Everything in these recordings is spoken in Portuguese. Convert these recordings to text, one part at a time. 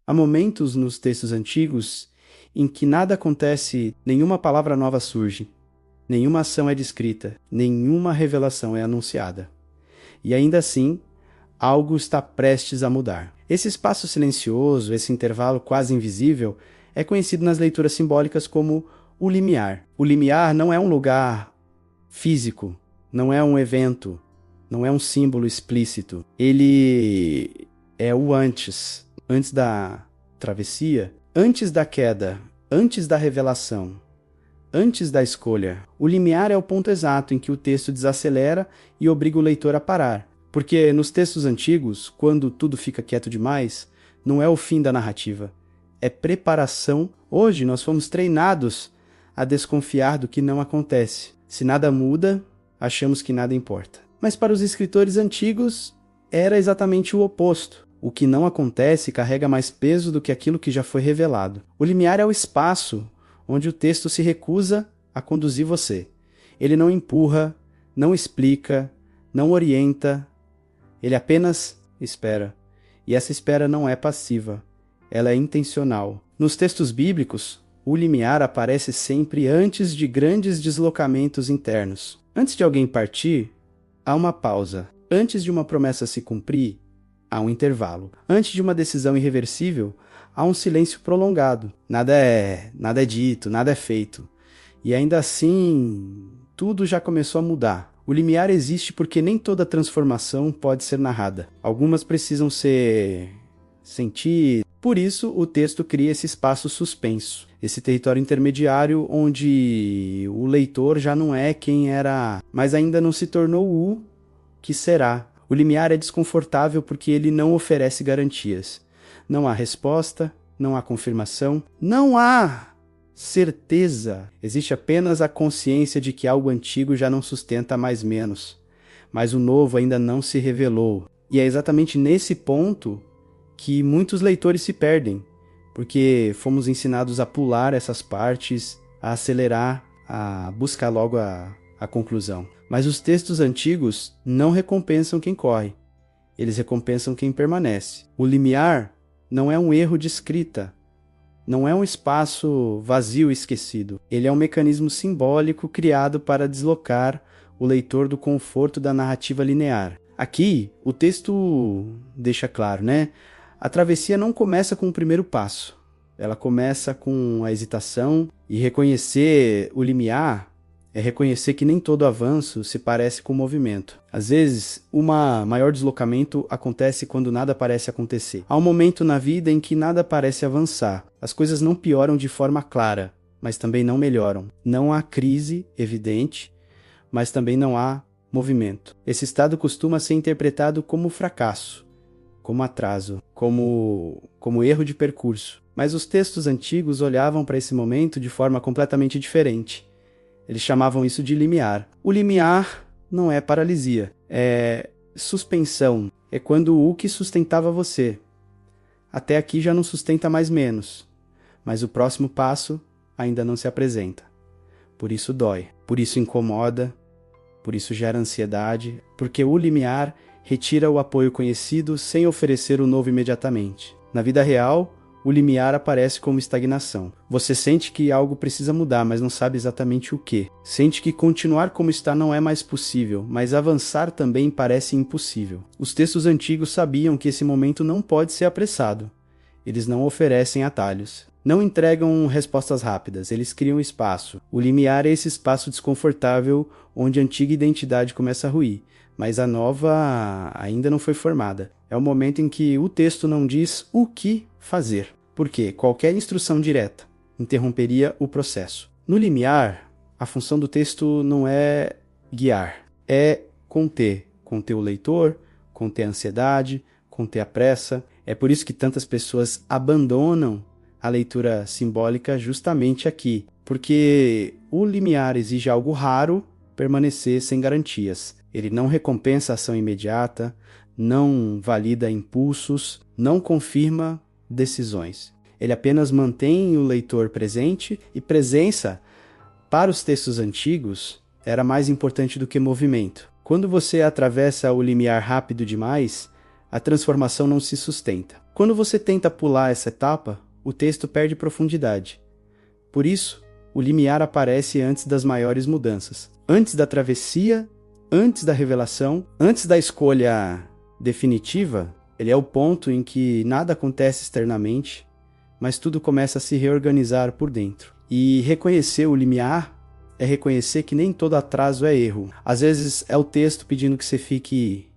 Há momentos nos textos antigos em que nada acontece, nenhuma palavra nova surge, nenhuma ação é descrita, nenhuma revelação é anunciada. E ainda assim, algo está prestes a mudar. Esse espaço silencioso, esse intervalo quase invisível, é conhecido nas leituras simbólicas como o limiar. O limiar não é um lugar físico, não é um evento, não é um símbolo explícito. Ele é o antes, antes da travessia, antes da queda, antes da revelação, antes da escolha. O limiar é o ponto exato em que o texto desacelera e obriga o leitor a parar. Porque nos textos antigos, quando tudo fica quieto demais, não é o fim da narrativa, é preparação. Hoje nós fomos treinados a desconfiar do que não acontece. Se nada muda, achamos que nada importa. Mas para os escritores antigos, era exatamente o oposto. O que não acontece carrega mais peso do que aquilo que já foi revelado. O limiar é o espaço onde o texto se recusa a conduzir você. Ele não empurra, não explica, não orienta, ele apenas espera. E essa espera não é passiva, ela é intencional. Nos textos bíblicos, o limiar aparece sempre antes de grandes deslocamentos internos. Antes de alguém partir, há uma pausa. Antes de uma promessa se cumprir, há um intervalo. Antes de uma decisão irreversível, há um silêncio prolongado. Nada é dito, nada é feito. E ainda assim, tudo já começou a mudar. O limiar existe porque nem toda transformação pode ser narrada. Algumas precisam ser sentidas. Por isso, o texto cria esse espaço suspenso, esse território intermediário onde o leitor já não é quem era, mas ainda não se tornou o que será. O limiar é desconfortável porque ele não oferece garantias. Não há resposta, não há confirmação, não há certeza. Existe apenas a consciência de que algo antigo já não sustenta mais menos, mas o novo ainda não se revelou. E é exatamente nesse ponto que muitos leitores se perdem, porque fomos ensinados a pular essas partes, a acelerar, a buscar logo a conclusão. Mas os textos antigos não recompensam quem corre, eles recompensam quem permanece. O limiar não é um erro de escrita, não é um espaço vazio e esquecido. Ele é um mecanismo simbólico criado para deslocar o leitor do conforto da narrativa linear. Aqui, o texto deixa claro, né? A travessia não começa com o primeiro passo. Ela começa com a hesitação, e reconhecer o limiar é reconhecer que nem todo avanço se parece com o movimento. Às vezes, um maior deslocamento acontece quando nada parece acontecer. Há um momento na vida em que nada parece avançar. As coisas não pioram de forma clara, mas também não melhoram. Não há crise evidente, mas também não há movimento. Esse estado costuma ser interpretado como fracasso, como atraso, como erro de percurso. Mas os textos antigos olhavam para esse momento de forma completamente diferente. Eles chamavam isso de limiar. O limiar não é paralisia, é suspensão. É quando o que sustentava você até aqui já não sustenta mais menos, mas o próximo passo ainda não se apresenta. Por isso dói, por isso incomoda, por isso gera ansiedade, porque o limiar retira o apoio conhecido sem oferecer o novo imediatamente. Na vida real, o limiar aparece como estagnação. Você sente que algo precisa mudar, mas não sabe exatamente o que. Sente que continuar como está não é mais possível, mas avançar também parece impossível. Os textos antigos sabiam que esse momento não pode ser apressado. Eles não oferecem atalhos. Não entregam respostas rápidas, eles criam espaço. O limiar é esse espaço desconfortável onde a antiga identidade começa a ruir, mas a nova ainda não foi formada. É o momento em que o texto não diz o que fazer, porque qualquer instrução direta interromperia o processo. No limiar, a função do texto não é guiar, é conter o leitor, conter a ansiedade, conter a pressa. É por isso que tantas pessoas abandonam a leitura simbólica justamente aqui, porque o limiar exige algo raro, permanecer sem garantias. Ele não recompensa a ação imediata, não valida impulsos, não confirma decisões. Ele apenas mantém o leitor presente, e presença, para os textos antigos, era mais importante do que movimento. Quando você atravessa o limiar rápido demais, a transformação não se sustenta. Quando você tenta pular essa etapa, o texto perde profundidade. Por isso, o limiar aparece antes das maiores mudanças, antes da travessia, antes da revelação, antes da escolha definitiva. Ele é o ponto em que nada acontece externamente, mas tudo começa a se reorganizar por dentro. E reconhecer o limiar é reconhecer que nem todo atraso é erro. Às vezes é o texto pedindo que você fique,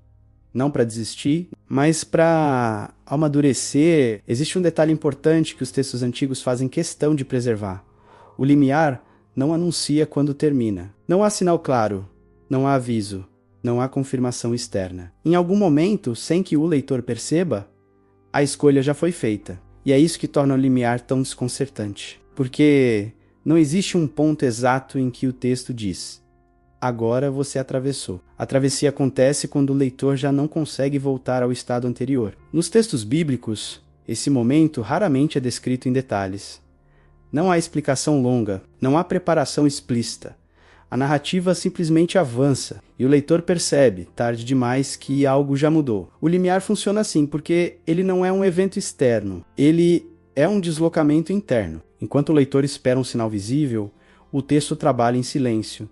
não para desistir, mas para amadurecer. Existe um detalhe importante que os textos antigos fazem questão de preservar. O limiar não anuncia quando termina. Não há sinal claro, não há aviso, não há confirmação externa. Em algum momento, sem que o leitor perceba, a escolha já foi feita. E é isso que torna o limiar tão desconcertante. Porque não existe um ponto exato em que o texto diz: agora você atravessou. A travessia acontece quando o leitor já não consegue voltar ao estado anterior. Nos textos bíblicos, esse momento raramente é descrito em detalhes. Não há explicação longa, não há preparação explícita. A narrativa simplesmente avança e o leitor percebe, tarde demais, que algo já mudou. O limiar funciona assim porque ele não é um evento externo, ele é um deslocamento interno. Enquanto o leitor espera um sinal visível, o texto trabalha em silêncio.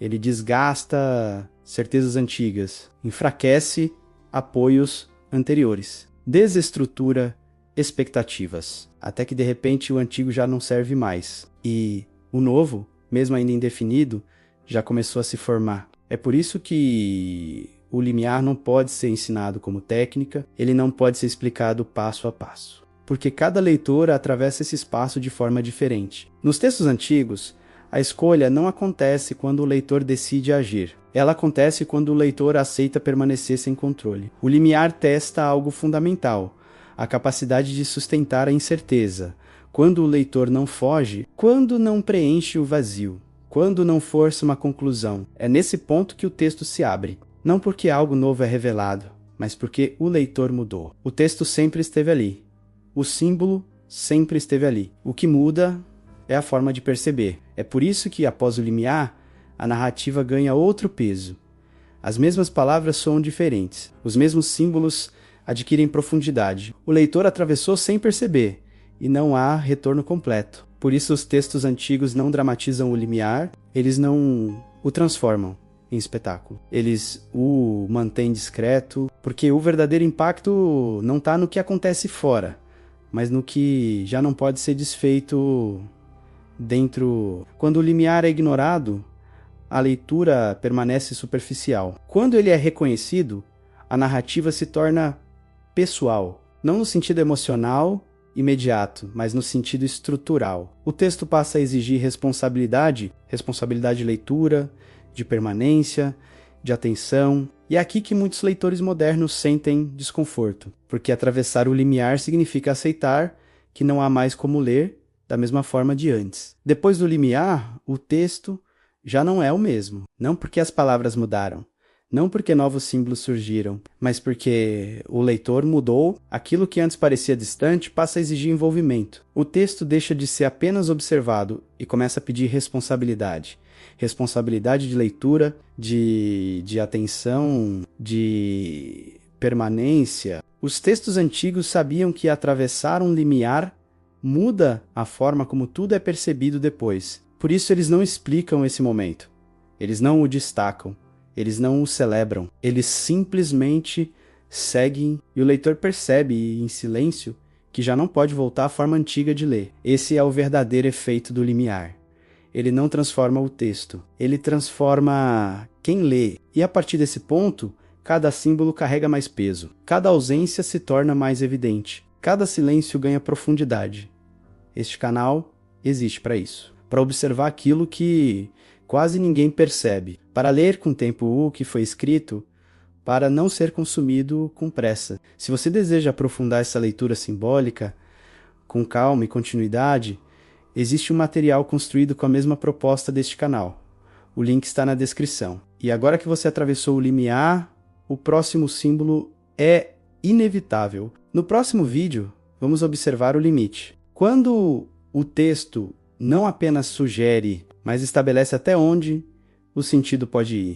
Ele desgasta certezas antigas, enfraquece apoios anteriores, desestrutura expectativas, até que de repente o antigo já não serve mais. E o novo, mesmo ainda indefinido, já começou a se formar. É por isso que o limiar não pode ser ensinado como técnica, ele não pode ser explicado passo a passo, porque cada leitor atravessa esse espaço de forma diferente. Nos textos antigos, a escolha não acontece quando o leitor decide agir. Ela acontece quando o leitor aceita permanecer sem controle. O limiar testa algo fundamental, a capacidade de sustentar a incerteza, quando o leitor não foge, quando não preenche o vazio, quando não força uma conclusão. É nesse ponto que o texto se abre. Não porque algo novo é revelado, mas porque o leitor mudou. O texto sempre esteve ali. O símbolo sempre esteve ali. O que muda é a forma de perceber. É por isso que, após o limiar, a narrativa ganha outro peso. As mesmas palavras soam diferentes. Os mesmos símbolos adquirem profundidade. O leitor atravessou sem perceber, e não há retorno completo. Por isso os textos antigos não dramatizam o limiar, eles não o transformam em espetáculo. Eles o mantêm discreto, porque o verdadeiro impacto não está no que acontece fora, mas no que já não pode ser desfeito dentro. Quando o limiar é ignorado, a leitura permanece superficial. Quando ele é reconhecido, a narrativa se torna pessoal, não no sentido emocional imediato, mas no sentido estrutural. O texto passa a exigir responsabilidade de leitura, de permanência, de atenção. E é aqui que muitos leitores modernos sentem desconforto, porque atravessar o limiar significa aceitar que não há mais como ler da mesma forma de antes. Depois do limiar, o texto já não é o mesmo, não porque as palavras mudaram, não porque novos símbolos surgiram, mas porque o leitor mudou, aquilo que antes parecia distante passa a exigir envolvimento. O texto deixa de ser apenas observado e começa a pedir responsabilidade. Responsabilidade de leitura, de atenção, de permanência. Os textos antigos sabiam que atravessar um limiar muda a forma como tudo é percebido depois. Por isso eles não explicam esse momento. Eles não o destacam. Eles não o celebram, eles simplesmente seguem e o leitor percebe em silêncio que já não pode voltar à forma antiga de ler. Esse é o verdadeiro efeito do limiar. Ele não transforma o texto, ele transforma quem lê. E a partir desse ponto, cada símbolo carrega mais peso, cada ausência se torna mais evidente, cada silêncio ganha profundidade. Este canal existe para isso, para observar aquilo que quase ninguém percebe, para ler com tempo o que foi escrito, para não ser consumido com pressa. Se você deseja aprofundar essa leitura simbólica, com calma e continuidade, existe um material construído com a mesma proposta deste canal. O link está na descrição. E agora que você atravessou o limiar, o próximo símbolo é inevitável. No próximo vídeo, vamos observar o limite. Quando o texto não apenas sugere, mas estabelece até onde o sentido pode ir.